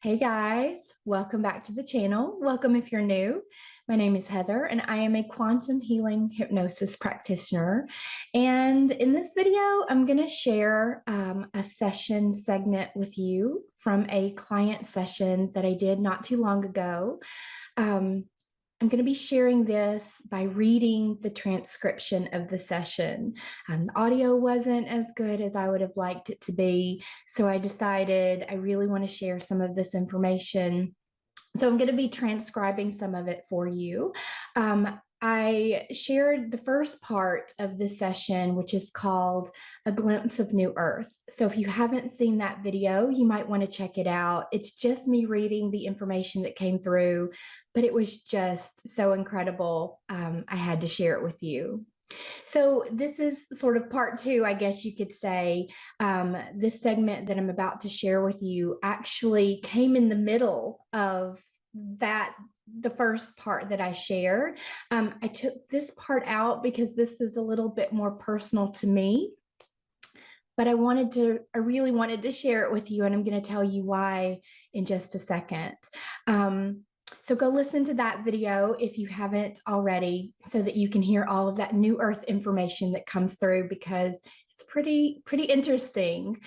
Hey guys, welcome back to the channel. Welcome if you're new. My name is Heather and I am a quantum healing hypnosis practitioner. And in this video, I'm going to share a session segment with you from a client session that I did not too long ago. I'm going to be sharing this by reading the transcription of the session. The audio wasn't as good as I would have liked it to be, so I decided I really want to share some of this information. So I'm going to be transcribing some of it for you. I shared the first part of the session, which is called A Glimpse of New Earth. So if you haven't seen that video, you might want to check it out. It's just me reading the information that came through, but it was just so incredible. I had to share it with you. So this is sort of part two, I guess you could say. This segment that I'm about to share with you actually came in the middle of the first part that I shared. I took this part out because this is a little bit more personal to me, but I really wanted to share it with you, and I'm going to tell you why in just a second. So go listen to that video if you haven't already, so that you can hear all of that new earth information that comes through, because it's pretty interesting.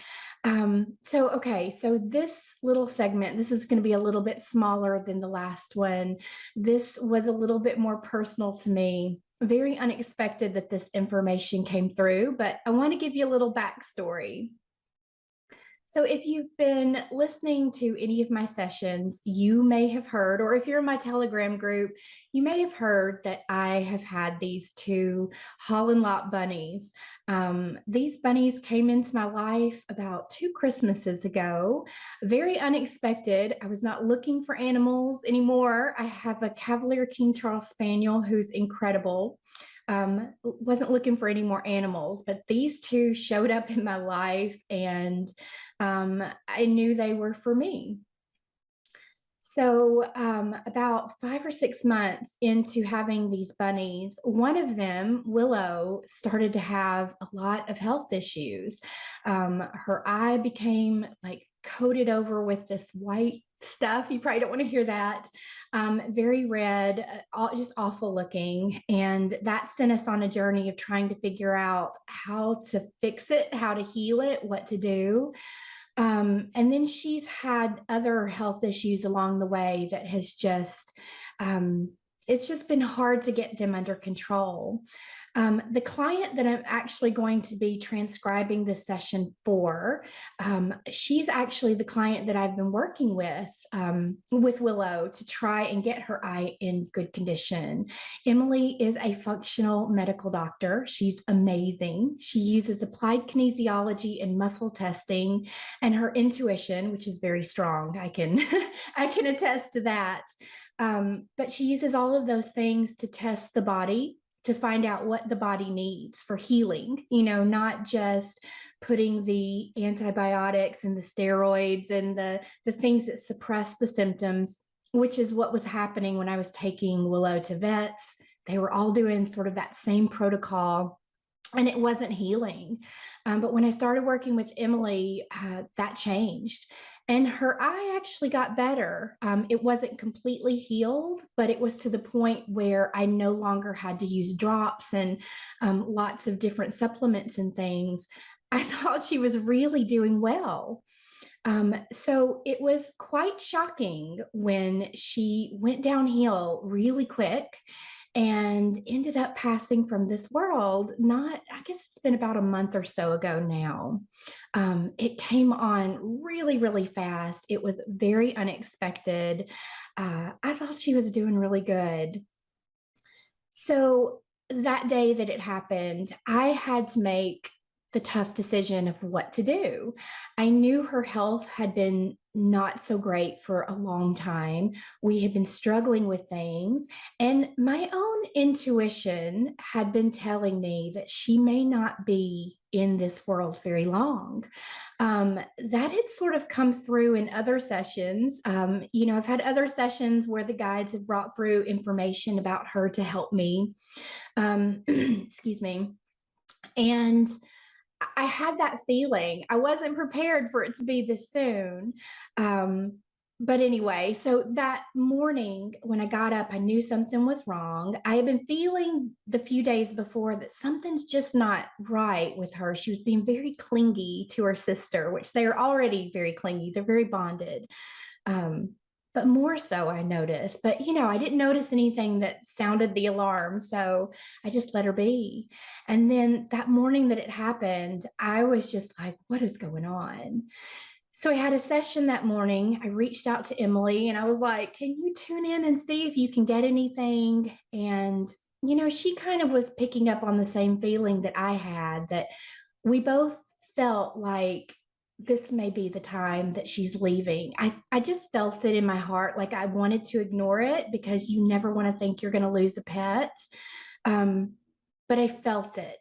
So this little segment, this is going to be a little bit smaller than the last one. This was a little bit more personal to me. Very unexpected that this information came through, but I want to give you a little backstory. So if you've been listening to any of my sessions, you may have heard, or if you're in my Telegram group, you may have heard that I have had these two Holland Lot bunnies. These bunnies came into my life about 2 Christmases ago. Very unexpected. I was not looking for animals anymore. I have a Cavalier King Charles Spaniel who's incredible. Wasn't looking for any more animals, but these two showed up in my life, and I knew they were for me. So about 5 or 6 months into having these bunnies, one of them, Willow, started to have a lot of health issues. Her eye became like coated over with this white stuff. You probably don't want to hear that. Very red, just awful looking. And that sent us on a journey of trying to figure out how to fix it, how to heal it, what to do. And then she's had other health issues along the way that has just, it's just been hard to get them under control. The client that I'm actually going to be transcribing this session for, she's actually the client that I've been working with Willow to try and get her eye in good condition. Emily is a functional medical doctor. She's amazing. She uses applied kinesiology and muscle testing and her intuition, which is very strong. I can attest to that. But she uses all of those things to test the body, to find out what the body needs for healing, not just putting the antibiotics and the steroids and the things that suppress the symptoms, which is what was happening when I was taking Willow to vets. They were all doing sort of that same protocol, and it wasn't healing. But when I started working with Emily, that changed. And her eye actually got better. It wasn't completely healed, but it was to the point where I no longer had to use drops and lots of different supplements and things. I thought she was really doing well. So it was quite shocking when she went downhill really quick and ended up passing from this world. I guess it's been about a month or so ago now. It came on really fast. It was very unexpected. I thought she was doing really good. So that day that it happened, I had to make the tough decision of what to do. I knew her health had been not so great for a long time. We had been struggling with things, and my own intuition had been telling me that she may not be in this world very long. That had sort of come through in other sessions. I've had other sessions where the guides have brought through information about her to help me. Excuse me. And I had that feeling. I wasn't prepared for it to be this soon. But anyway, so that morning when I got up, I knew something was wrong. I had been feeling the few days before that something's just not right with her. She was being very clingy to her sister, which they are already very clingy. They're very bonded. Um, but more so, I noticed. But, I didn't notice anything that sounded the alarm. So I just let her be. And then that morning that it happened, I was just like, what is going on? So I had a session that morning. I reached out to Emily and I was like, can you tune in and see if you can get anything? And, she kind of was picking up on the same feeling that I had, that we both felt like this may be the time that she's leaving. I just felt it in my heart. Like I wanted to ignore it because you never want to think you're going to lose a pet. Um, but I felt it.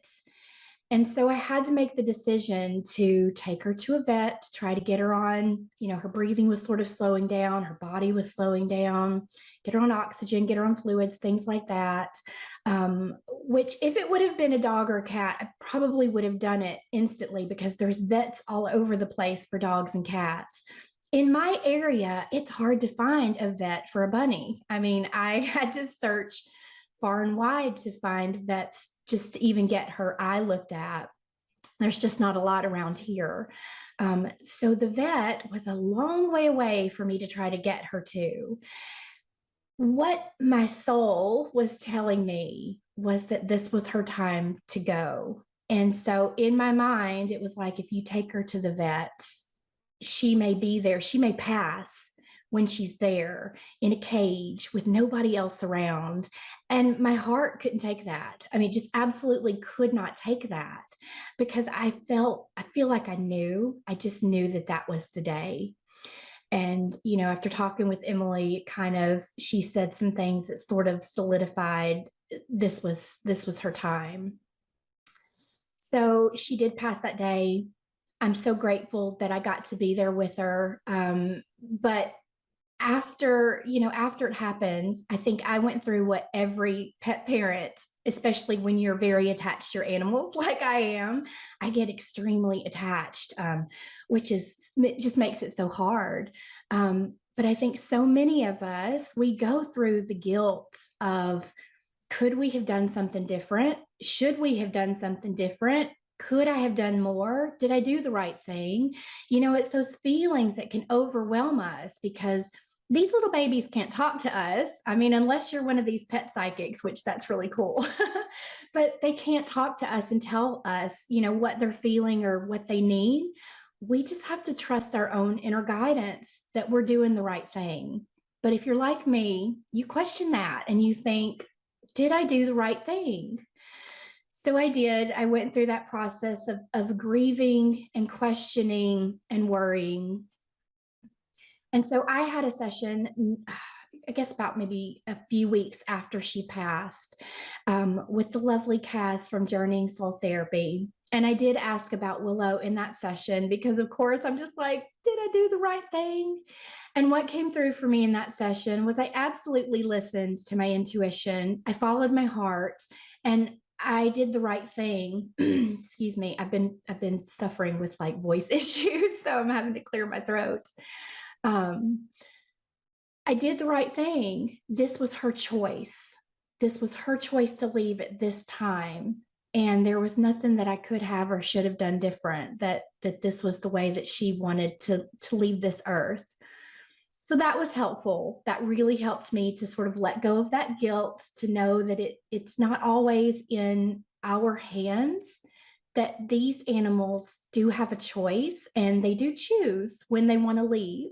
And so I had to make the decision to take her to a vet, to try to get her on, her breathing was sort of slowing down, her body was slowing down, get her on oxygen, get her on fluids, things like that. Which, if it would have been a dog or a cat, I probably would have done it instantly because there's vets all over the place for dogs and cats. In my area, it's hard to find a vet for a bunny. I mean, I had to search far and wide to find vets just to even get her eye looked at. There's just not a lot around here. So the vet was a long way away for me to try to get her to. What my soul was telling me was that this was her time to go. And so in my mind, it was like, if you take her to the vet, she may be there, she may pass when she's there in a cage with nobody else around. And my heart couldn't take that. I mean, just absolutely could not take that because I feel like I just knew that that was the day. And, after talking with Emily, she said some things that sort of solidified this was her time. So she did pass that day. I'm so grateful that I got to be there with her. But after it happens, I think I went through what every pet parent, especially when you're very attached to your animals, like I am, I get extremely attached, which it just makes it so hard. But I think so many of us, we go through the guilt of, could we have done something different? Should we have done something different? Could I have done more? Did I do the right thing? It's those feelings that can overwhelm us because these little babies can't talk to us. I mean, unless you're one of these pet psychics, which that's really cool, but they can't talk to us and tell us, what they're feeling or what they need. We just have to trust our own inner guidance that we're doing the right thing. But if you're like me, you question that and you think, did I do the right thing? So I did. I went through that process of grieving and questioning and worrying. And so I had a session, I guess about maybe a few weeks after she passed, with the lovely Cass from Journeying Soul Therapy. And I did ask about Willow in that session because, of course, I'm just like, did I do the right thing? And what came through for me in that session was I absolutely listened to my intuition. I followed my heart and I did the right thing. Excuse me. I've been suffering with like voice issues, so I'm having to clear my throat. I did the right thing. This was her choice. This was her choice to leave at this time. And there was nothing that I could have or should have done different, that this was the way that she wanted to leave this earth. So that was helpful. That really helped me to sort of let go of that guilt, to know that it's not always in our hands, that these animals do have a choice and they do choose when they want to leave.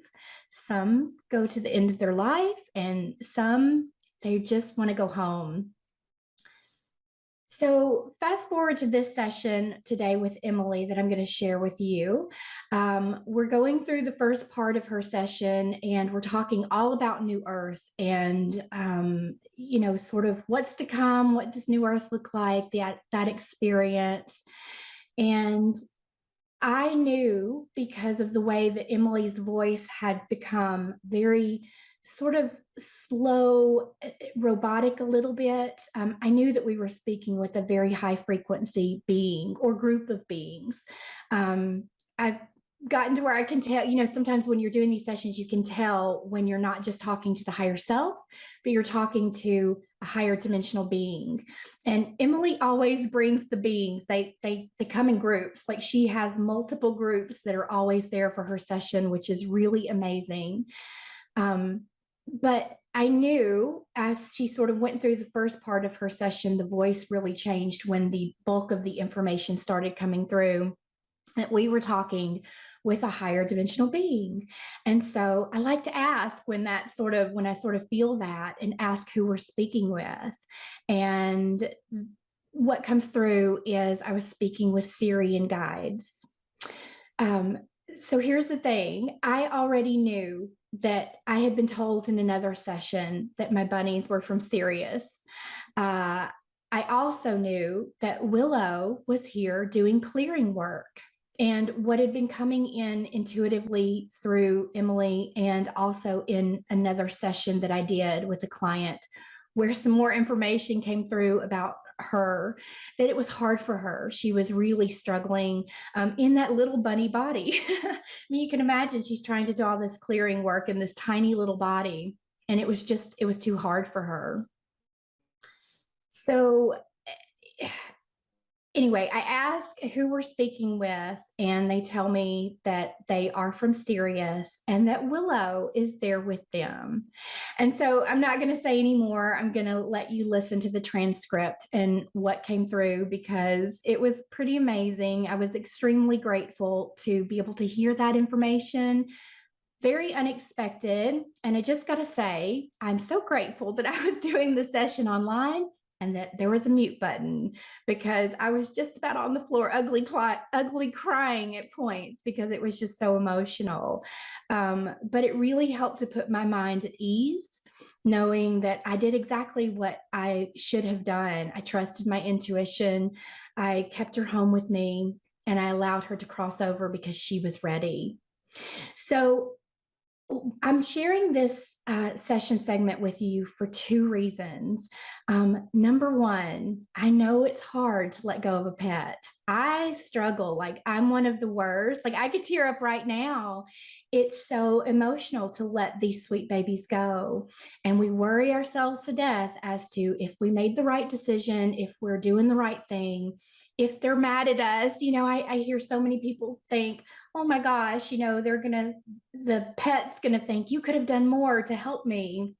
Some go to the end of their life and some, they just want to go home. So fast forward to this session today with Emily that I'm going to share with you. We're going through the first part of her session and we're talking all about New Earth and, sort of what's to come, what does New Earth look like, that experience. And I knew, because of the way that Emily's voice had become very sort of slow, robotic a little bit, I knew that we were speaking with a very high frequency being or group of beings. I've gotten to where I can tell, sometimes when you're doing these sessions, you can tell when you're not just talking to the higher self, but you're talking to a higher dimensional being. And Emily always brings the beings. They come in groups. Like, she has multiple groups that are always there for her session, which is really amazing. But I knew as she sort of went through the first part of her session, the voice really changed when the bulk of the information started coming through, that we were talking with a higher dimensional being. And so I like to ask when I sort of feel that, and ask who we're speaking with. And what comes through is I was speaking with Sirian guides. So here's the thing. I already knew that I had been told in another session that my bunnies were from Sirius. I also knew that Willow was here doing clearing work. And what had been coming in intuitively through Emily, and also in another session that I did with a client, where some more information came through about her, that it was hard for her. She was really struggling in that little bunny body. I mean, you can imagine she's trying to do all this clearing work in this tiny little body. And it was too hard for her. So anyway, I ask who we're speaking with, and they tell me that they are from Sirius and that Willow is there with them. And so I'm not going to say any more. I'm going to let you listen to the transcript and what came through, because it was pretty amazing. I was extremely grateful to be able to hear that information. Very unexpected. And I just got to say, I'm so grateful that I was doing the session online and that there was a mute button, because I was just about on the floor, ugly crying at points, because it was just so emotional. But it really helped to put my mind at ease, knowing that I did exactly what I should have done. I trusted my intuition. I kept her home with me, and I allowed her to cross over because she was ready. So I'm sharing this session segment with you for two reasons. Number one, I know it's hard to let go of a pet. I struggle. Like, I'm one of the worst. Like, I could tear up right now. It's so emotional to let these sweet babies go. And we worry ourselves to death as to if we made the right decision, if we're doing the right thing, if they're mad at us. I hear so many people think, oh my gosh, the pet's going to think you could have done more to help me.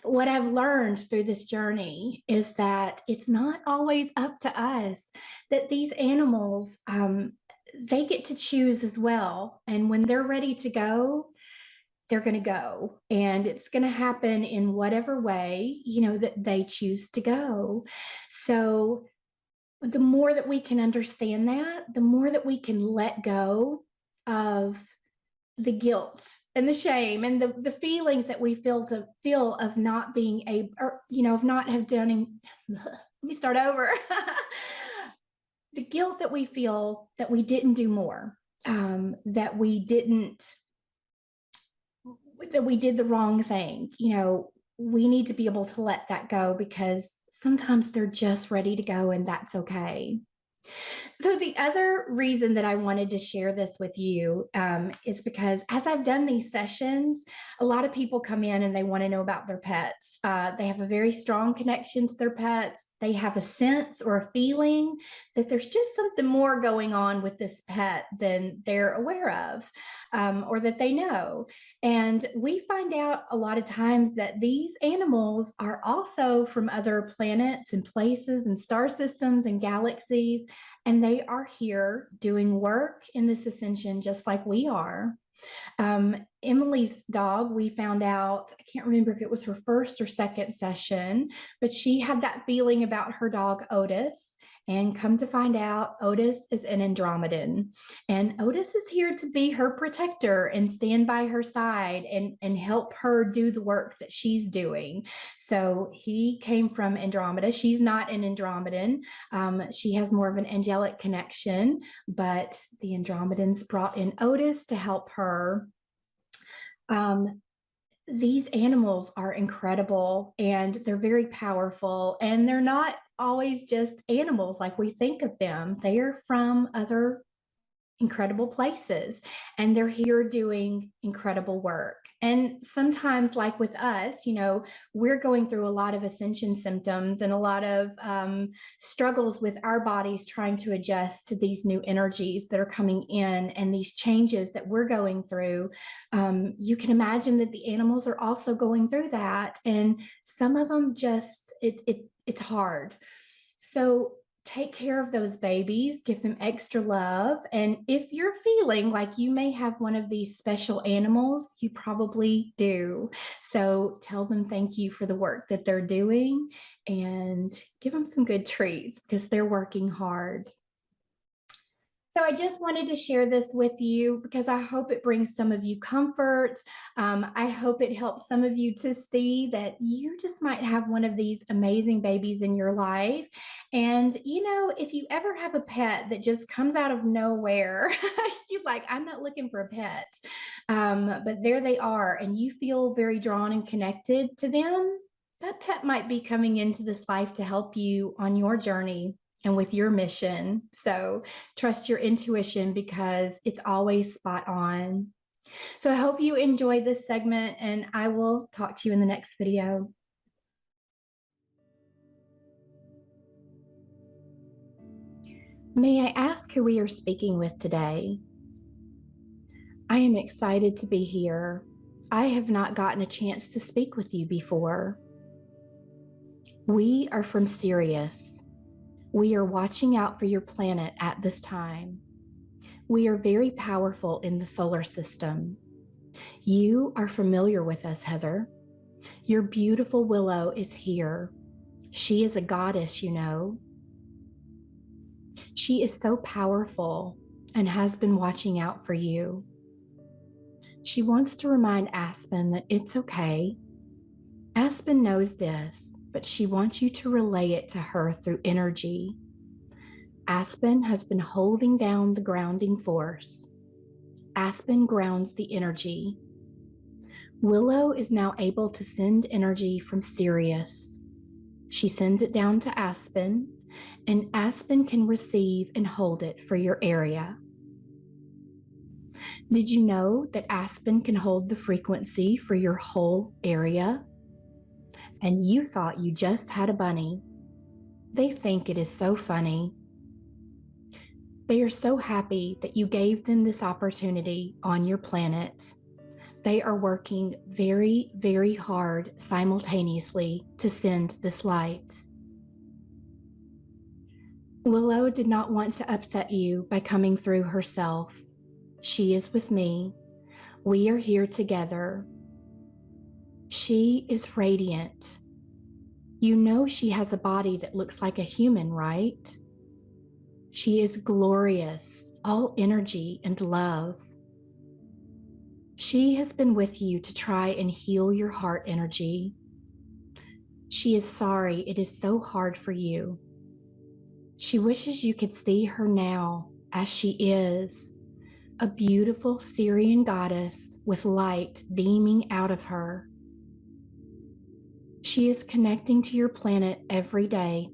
But what I've learned through this journey is that it's not always up to us, that these animals, they get to choose as well. And when they're ready to go, they're going to go, and it's going to happen in whatever way, that they choose to go. So the more that we can understand that, the more that we can let go of the guilt and the shame and the feelings that we feel of not being able, or, of not have done. Let me start over. The guilt that we feel that we didn't do more, that we did the wrong thing. We need to be able to let that go, because sometimes they're just ready to go, and that's okay. So the other reason that I wanted to share this with you is because as I've done these sessions, a lot of people come in and they want to know about their pets. They have a very strong connection to their pets. They have a sense or a feeling that there's just something more going on with this pet than they're aware of, or that they know. And we find out a lot of times that these animals are also from other planets and places and star systems and galaxies, and they are here doing work in this ascension just like we are. Emily's dog, we found out, I can't remember if it was her first or second session, but she had that feeling about her dog Otis. And come to find out, Otis is an Andromedan. And Otis is here to be her protector and stand by her side and help her do the work that she's doing. So he came from Andromeda. She's not an Andromedan. She has more of an angelic connection, but the Andromedans brought in Otis to help her. These animals are incredible, and they're very powerful, and they're not always just animals like we think of them. They are from other incredible places, and they're here doing incredible work. And sometimes, like with us, we're going through a lot of ascension symptoms and a lot of struggles with our bodies trying to adjust to these new energies that are coming in and these changes that we're going through. You can imagine that the animals are also going through that, and some of them just it's hard. So take care of those babies, give them extra love. And if you're feeling like you may have one of these special animals, you probably do. So tell them thank you for the work that they're doing and give them some good treats because they're working hard. So I just wanted to share this with you because I hope it brings some of you comfort. I hope it helps some of you to see that you just might have one of these amazing babies in your life. And, if you ever have a pet that just comes out of nowhere, you're like, I'm not looking for a pet. But there they are, and you feel very drawn and connected to them. That pet might be coming into this life to help you on your journey and with your mission. So trust your intuition because it's always spot on. So I hope you enjoyed this segment, and I will talk to you in the next video. May I ask who we are speaking with today? I am excited to be here. I have not gotten a chance to speak with you before. We are from Sirius. We are watching out for your planet at this time. We are very powerful in the solar system. You are familiar with us, Heather. Your beautiful Willow is here. She is a goddess, She is so powerful and has been watching out for you. She wants to remind Aspen that it's okay. Aspen knows this, but she wants you to relay it to her through energy. Aspen has been holding down the grounding force. Aspen grounds the energy. Willow is now able to send energy from Sirius. She sends it down to Aspen, and Aspen can receive and hold it for your area. Did you know that Aspen can hold the frequency for your whole area? And you thought you just had a bunny. They think it is so funny. They are so happy that you gave them this opportunity on your planet. They are working very, very hard simultaneously to send this light. Willow did not want to upset you by coming through herself. She is with me. We are here together. She is radiant. You know she has a body that looks like a human, right? She is glorious, all energy and love. She has been with you to try and heal your heart energy. She is sorry it is so hard for you. She wishes you could see her now as she is, a beautiful Sirian goddess with light beaming out of her. She is connecting to your planet every day.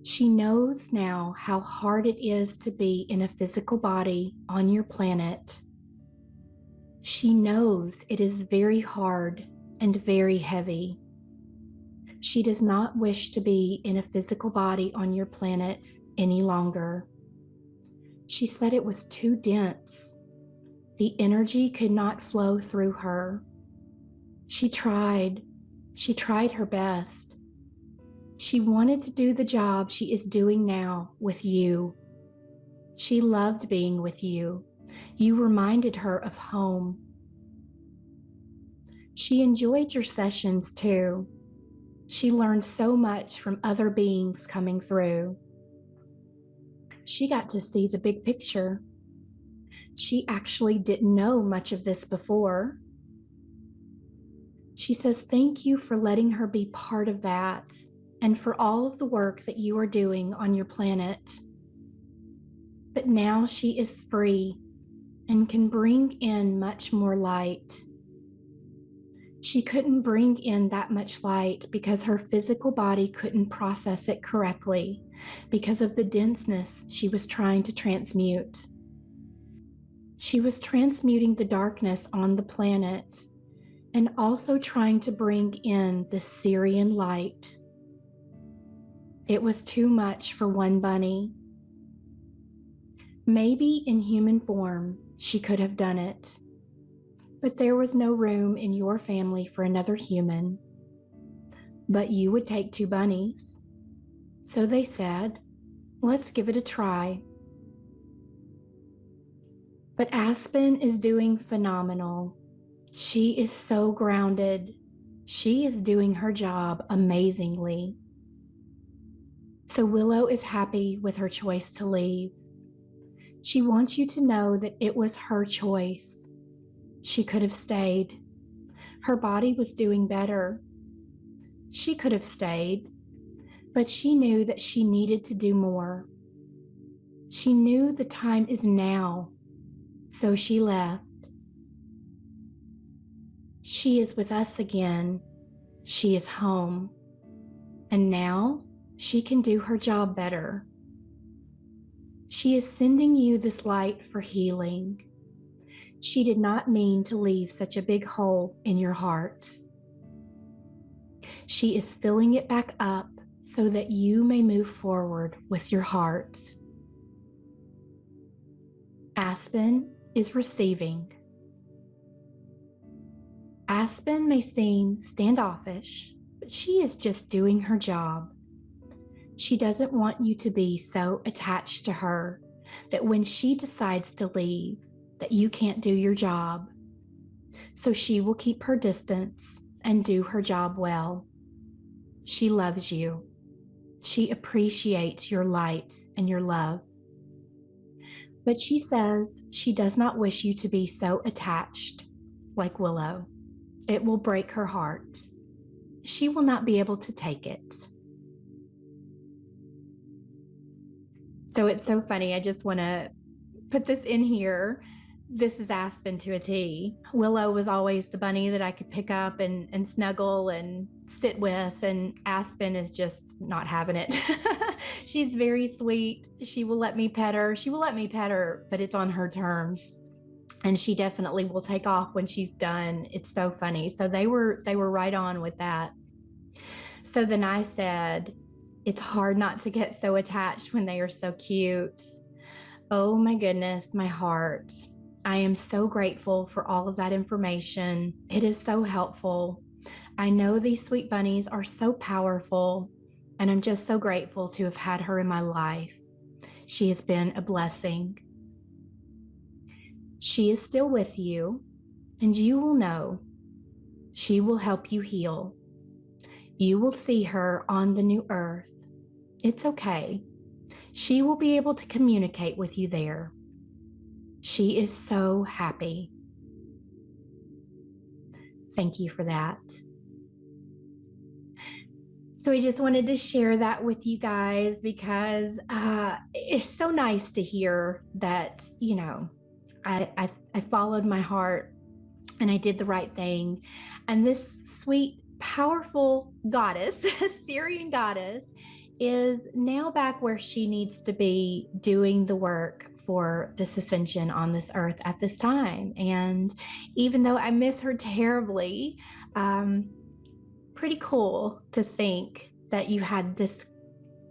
She knows now how hard it is to be in a physical body on your planet. She knows it is very hard and very heavy. She does not wish to be in a physical body on your planet any longer. She said it was too dense. The energy could not flow through her. She tried her best. She wanted to do the job she is doing now with you. She loved being with you. You reminded her of home. She enjoyed your sessions too. She learned so much from other beings coming through. She got to see the big picture. She actually didn't know much of this before. She says thank you for letting her be part of that and for all of the work that you are doing on your planet. But now she is free and can bring in much more light. She couldn't bring in that much light because her physical body couldn't process it correctly because of the denseness she was trying to transmute. She was transmuting the darkness on the planet and also trying to bring in the Sirian light. It was too much for one bunny. Maybe in human form, she could have done it, but there was no room in your family for another human. But you would take 2 bunnies. So they said, let's give it a try. But Aspen is doing phenomenal. She is so grounded. She is doing her job amazingly. So Willow is happy with her choice to leave. She wants you to know that it was her choice. She could have stayed. Her body was doing better. She could have stayed, but she knew that she needed to do more. She knew the time is now, so she left. She is with us again. She is home. And now she can do her job better. She is sending you this light for healing. She did not mean to leave such a big hole in your heart. She is filling it back up so that you may move forward with your heart. Aspen is receiving. Aspen may seem standoffish, but she is just doing her job. She doesn't want you to be so attached to her that when she decides to leave, that you can't do your job. So she will keep her distance and do her job well. She loves you. She appreciates your light and your love. But she says she does not wish you to be so attached like Willow. It will break her heart. She will not be able to take it. So it's so funny. I just want to put this in here. This is Aspen to a T. Willow was always the bunny that I could pick up and snuggle and sit with, and Aspen is just not having it. She's very sweet. She will let me pet her. She will let me pet her, but it's on her terms. And she definitely will take off when she's done. It's so funny. So they were right on with that. So then I said, it's hard not to get so attached when they are so cute. Oh my goodness, my heart. I am so grateful for all of that information. It is so helpful. I know these sweet bunnies are so powerful, and I'm just so grateful to have had her in my life. She has been a blessing. She is still with you, and you will know. She will help you heal. You will see her on the new earth. It's okay. She will be able to communicate with you there. She is so happy. Thank you for that. So I just wanted to share that with you guys because it's so nice to hear that, you know, I followed my heart and I did the right thing. And this sweet, powerful goddess, Sirian goddess, is now back where she needs to be, doing the work for this ascension on this earth at this time. And even though I miss her terribly, pretty cool to think that you had this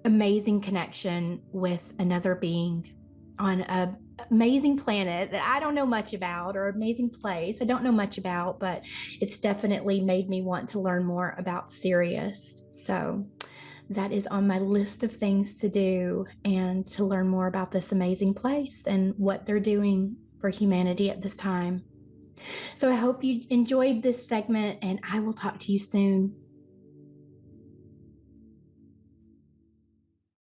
amazing connection with another being on an amazing planet that I don't know much about, or amazing place I don't know much about, but it's definitely made me want to learn more about Sirius. So that is on my list of things to do, and to learn more about this amazing place and what they're doing for humanity at this time. So I hope you enjoyed this segment, and I will talk to you soon.